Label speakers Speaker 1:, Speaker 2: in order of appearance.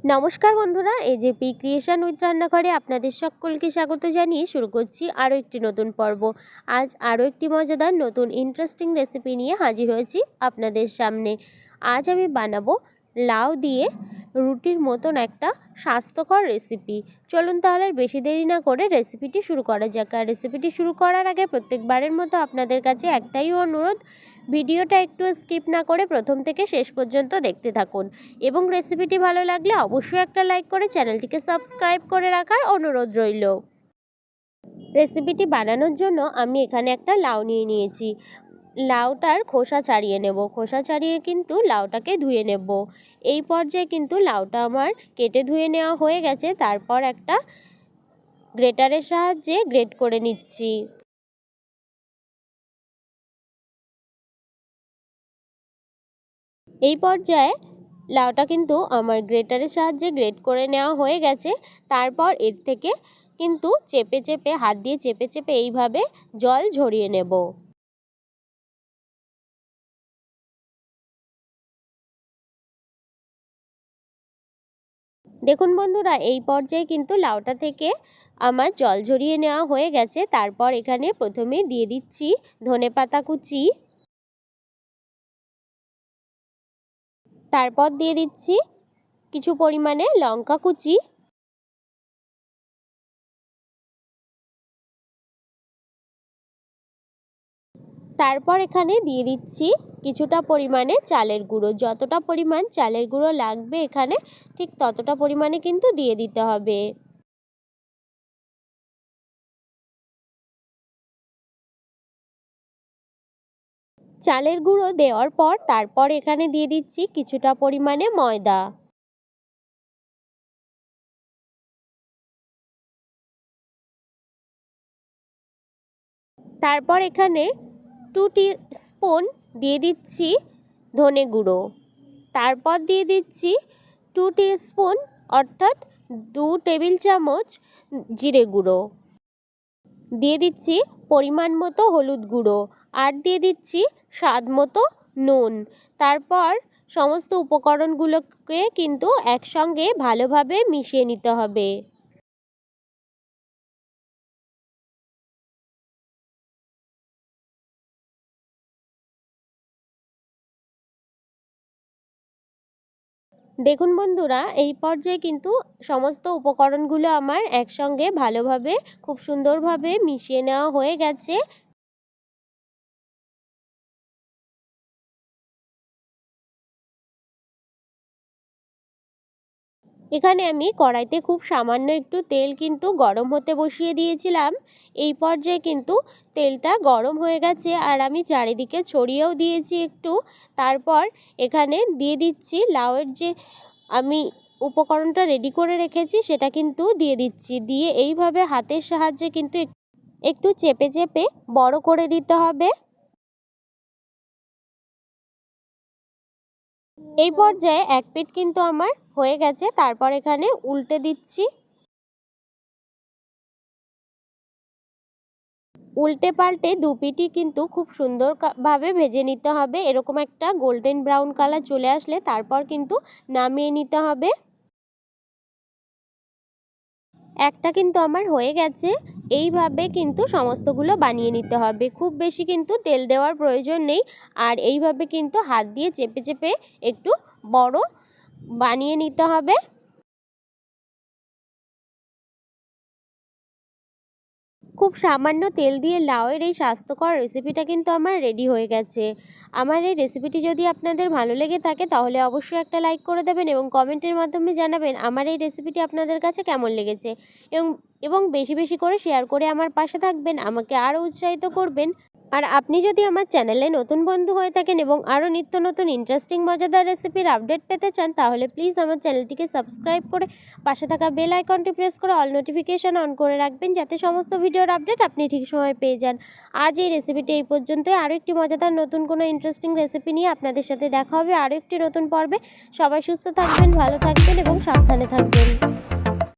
Speaker 1: নমস্কার বন্ধুরা, AJP creation with রান্নাঘরে আপনাদের সকলকে স্বাগত জানিয়ে শুরু করছি আরও একটি নতুন পর্ব। আজ আরও একটি মজাদার নতুন ইন্টারেস্টিং রেসিপি নিয়ে হাজির হয়েছি আপনাদের সামনে। আজ আমি বানাবো লাউ দিয়ে রুটির মতন একটা স্বাস্থ্যকর রেসিপি। চলুন তাহলে বেশি দেরি না করে রেসিপিটি শুরু করা যাক। আর রেসিপিটি শুরু করার আগে প্রত্যেকবারের মতো আপনাদের কাছে একটাই অনুরোধ, ভিডিওটা একটু স্কিপ না করে প্রথম থেকে শেষ পর্যন্ত দেখতে থাকুন এবং রেসিপিটি ভালো লাগলে অবশ্যই একটা লাইক করে চ্যানেলটিকে সাবস্ক্রাইব করে রাখার অনুরোধ রইল। রেসিপিটি বানানোর জন্য আমি এখানে একটা লাউ নিয়ে নিয়েছি। লাউটার খোসা ছাড়িয়ে নেব। খোসা ছাড়িয়ে কিন্তু লাউটাকে ধুয়ে নেব। এই পর্যায়ে কিন্তু লাউটা আমার কেটে ধুয়ে নেওয়া হয়ে গেছে। তারপর একটা গ্রেটারের সাহায্যে গ্রেট করে নিচ্ছি। এই পর্যায়ে লাউটা কিন্তু আমার গ্রেটারের সাহায্যে গ্রেট করে নেওয়া হয়ে গেছে। তারপর এর থেকে কিন্তু চেপে চেপে, হাত দিয়ে চেপে চেপে এইভাবে জল ঝরিয়ে নেব। দেখুন বন্ধুরা, এই পর্যায়ে কিন্তু লাউটা থেকে আমার জল ঝরিয়ে নেওয়া হয়ে গেছে। তারপর এখানে প্রথমে দিয়ে দিচ্ছি ধনেপাতা কুচি, তারপর দিয়ে দিচ্ছি কিছু পরিমাণে লঙ্কা কুচি, তারপর এখানে দিয়ে দিচ্ছি কিছুটা পরিমাণে চালের গুঁড়ো। যতটা পরিমাণ চালের গুঁড়ো লাগবে এখানে ঠিক ততটা পরিমাণে কিন্তু দিয়ে দিতে হবে। চালের গুঁড়ো দেওয়ার পর তারপর এখানে দিয়ে দিচ্ছি কিছুটা পরিমাণে ময়দা। তারপর এখানে 2 টিস্পুন দিয়ে দিচ্ছি ধনে গুঁড়ো। তারপর দিয়ে দিচ্ছি 2 টিস্পুন অর্থাৎ 2 টেবিল চামচ জিরে গুঁড়ো। দিয়ে দিচ্ছি পরিমাণ মতো হলুদ গুঁড়ো আর দিয়ে দিচ্ছি স্বাদ মতো নুন। তারপর সমস্ত উপকরণগুলোকে কিন্তু একসঙ্গে ভালোভাবে মিশিয়ে নিতে হবে। দেখুন বন্ধুরা, এই পর্যায়ে কিন্তু সমস্ত উপকরণগুলো আমার একসঙ্গে ভালোভাবে খুব সুন্দরভাবে মিশিয়ে নেওয়া হয়ে গেছে। এখানে আমি কড়াইতে খুব সামান্য একটু তেল কিন্তু গরম হতে বসিয়ে দিয়েছিলাম। এই পর্যায়ে কিন্তু তেলটা গরম হয়ে গেছে আর আমি চারিদিকে ছড়িয়েও দিয়েছি একটু। তারপর এখানে দিয়ে দিচ্ছি লাউয়ের যে আমি উপকরণটা রেডি করে রেখেছি সেটা কিন্তু দিয়ে দিচ্ছি। দিয়ে এইভাবে হাতের সাহায্যে কিন্তু একটু চেপে চেপে বড় করে দিতে হবে। এই পর্যায়ে এক পিঠ কিন্তু আমার হয়ে গেছে। তারপর এখানে উল্টে দিচ্ছি। উল্টে পাল্টে দু পিঠই কিন্তু খুব সুন্দরভাবে ভেজে নিতে হবে। এরকম একটা গোল্ডেন ব্রাউন কালার চলে আসলে তারপর কিন্তু নামিয়ে নিতে হবে। একটা কিন্তু আমার হয়ে গেছে। এইভাবে কিন্তু সমস্তগুলো বানিয়ে নিতে হবে। খুব বেশি কিন্তু তেল দেওয়ার প্রয়োজন নেই। আর এইভাবে কিন্তু হাত দিয়ে চেপে চেপে একটু বড় বানিয়ে নিতে হবে। খুব সামান্য তেল দিয়ে লাউয়ের এই স্বাস্থ্যকর রেসিপিটা কিন্তু আমার রেডি হয়ে গেছে। আমার এই রেসিপিটি যদি আপনাদের ভালো লেগে থাকে তাহলে অবশ্যই একটা লাইক করে দেবেন এবং কমেন্টের মাধ্যমে জানাবেন আমার এই রেসিপিটি আপনাদের কাছে কেমন লেগেছে। এবং বেশি বেশি করে শেয়ার করে আমার পাশে থাকবেন, আমাকে আরও উৎসাহিত করবেন। আর আপনি যদি আমার চ্যানেলে নতুন বন্ধু হয়ে থাকেন এবং আরও নিত্য নতুন ইন্টারেস্টিং মজাদার রেসিপির আপডেট পেতে চান তাহলে প্লিজ আমার চ্যানেলটিকে সাবস্ক্রাইব করে পাশে থাকা বেল আইকনটি প্রেস করে অল নোটিফিকেশান অন করে রাখবেন, যাতে সমস্ত ভিডিওর আপডেট আপনি ঠিক সময় পেয়ে যান। আজ এই রেসিপিটি এই পর্যন্তই। আরও একটি মজাদার নতুন কোনো ইন্টারেস্টিং রেসিপি নিয়ে আপনাদের সাথে দেখা হবে আরও একটি নতুন পর্বে। সবাই সুস্থ থাকবেন, ভালো থাকবেন এবং সাবধানে থাকবেন।